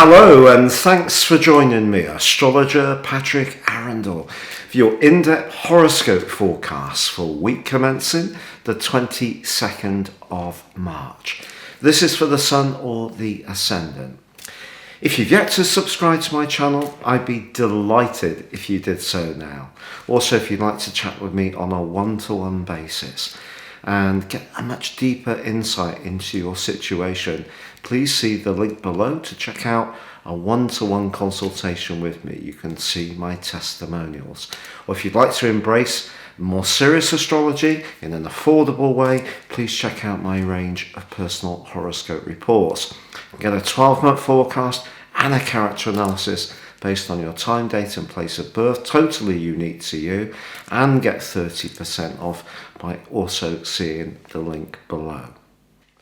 Hello and thanks for joining me, astrologer Patrick Arundell, for your in-depth horoscope forecast for week commencing the 22nd of March. This is for the Sun or the Ascendant. If you've yet to subscribe to my channel, I'd be delighted if you did so now. Also, if you'd like to chat with me on a one-to-one basis and get a much deeper insight into your situation, please see the link below to check out a one-to-one consultation with me. You can see my testimonials. Or if you'd like to embrace more serious astrology in an affordable way, please check out my range of personal horoscope reports. Get a 12-month forecast and a character analysis based on your time, date and place of birth, totally unique to you, and get 30% off by also seeing the link below.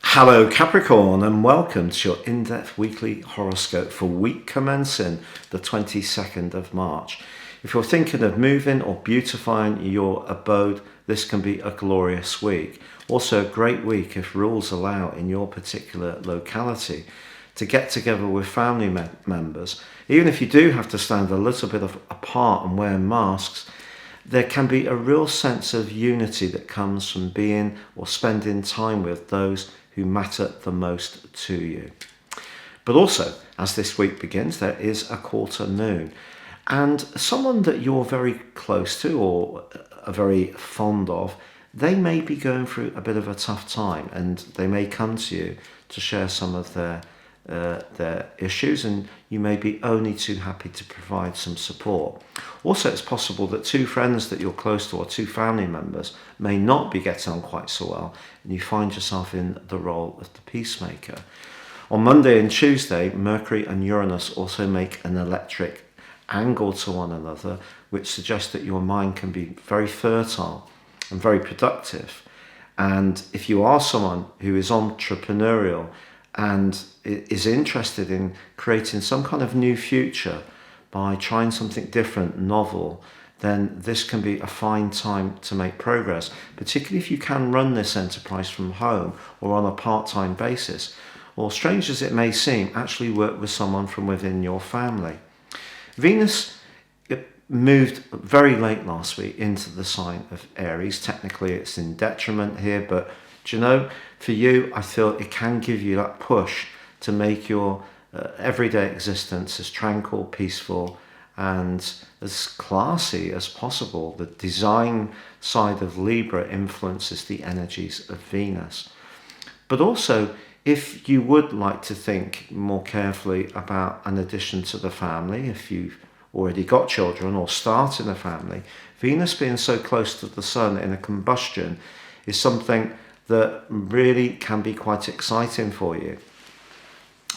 Hello Capricorn, and welcome to your in-depth weekly horoscope for week commencing the 22nd of March. If you're thinking of moving or beautifying your abode, this can be a glorious week. Also a great week if rules allow in your particular locality to get together with family members. Even if you do have to stand a little bit apart and wear masks, there can be a real sense of unity that comes from being or spending time with those who matter the most to you. But also, as this week begins, there is a quarter moon, and someone that you're very close to or are very fond of, they may be going through a bit of a tough time, and they may come to you to share some of their issues, and you may be only too happy to provide some support. Also, it's possible that two friends that you're close to or two family members may not be getting on quite so well, and you find yourself in the role of the peacemaker. On Monday and Tuesday, Mercury and Uranus also make an electric angle to one another, which suggests that your mind can be very fertile and very productive. And if you are someone who is entrepreneurial and is interested in creating some kind of new future by trying something different, novel, then this can be a fine time to make progress, particularly if you can run this enterprise from home or on a part-time basis, or strange as it may seem, actually work with someone from within your family. Venus moved very late last week into the sign of Aries. Technically it's in detriment here, but do you know, for you, I feel it can give you that push to make your everyday existence as tranquil, peaceful, and as classy as possible. The design side of Libra influences the energies of Venus. But also, if you would like to think more carefully about an addition to the family, if you've already got children or starting a family, Venus being so close to the Sun in a combustion is something that really can be quite exciting for you.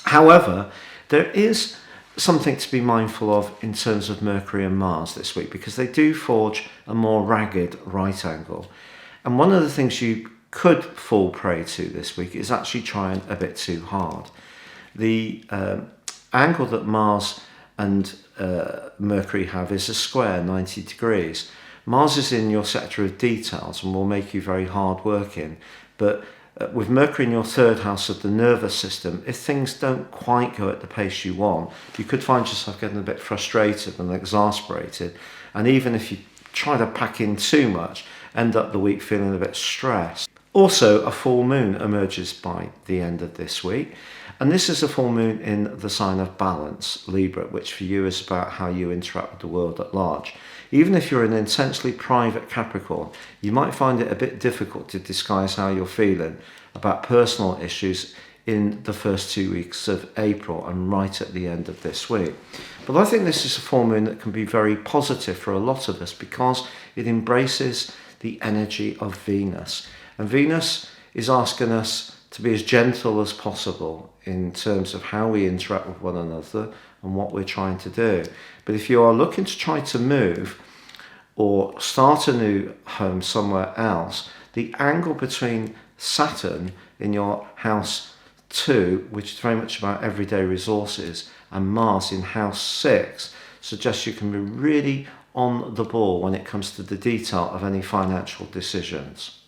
However, there is something to be mindful of in terms of Mercury and Mars this week, because they do forge a more ragged right angle. And one of the things you could fall prey to this week is actually trying a bit too hard. The angle that Mars and Mercury have is a square, 90 degrees. Mars is in your sector of details and will make you very hard working, but with Mercury in your third house of the nervous system, if things don't quite go at the pace you want, you could find yourself getting a bit frustrated and exasperated, and even if you try to pack in too much, end up the week feeling a bit stressed. Also, a full moon emerges by the end of this week, and this is a full moon in the sign of Balance, Libra, which for you is about how you interact with the world at large. Even if you're an intensely private Capricorn, you might find it a bit difficult to disguise how you're feeling about personal issues in the first 2 weeks of April and right at the end of this week. But I think this is a full moon that can be very positive for a lot of us because it embraces the energy of Venus. And Venus is asking us to be as gentle as possible in terms of how we interact with one another and what we're trying to do. But if you are looking to try to move or start a new home somewhere else, the angle between Saturn in your house 2, which is very much about everyday resources, and Mars in house 6 suggests you can be really on the ball when it comes to the detail of any financial decisions.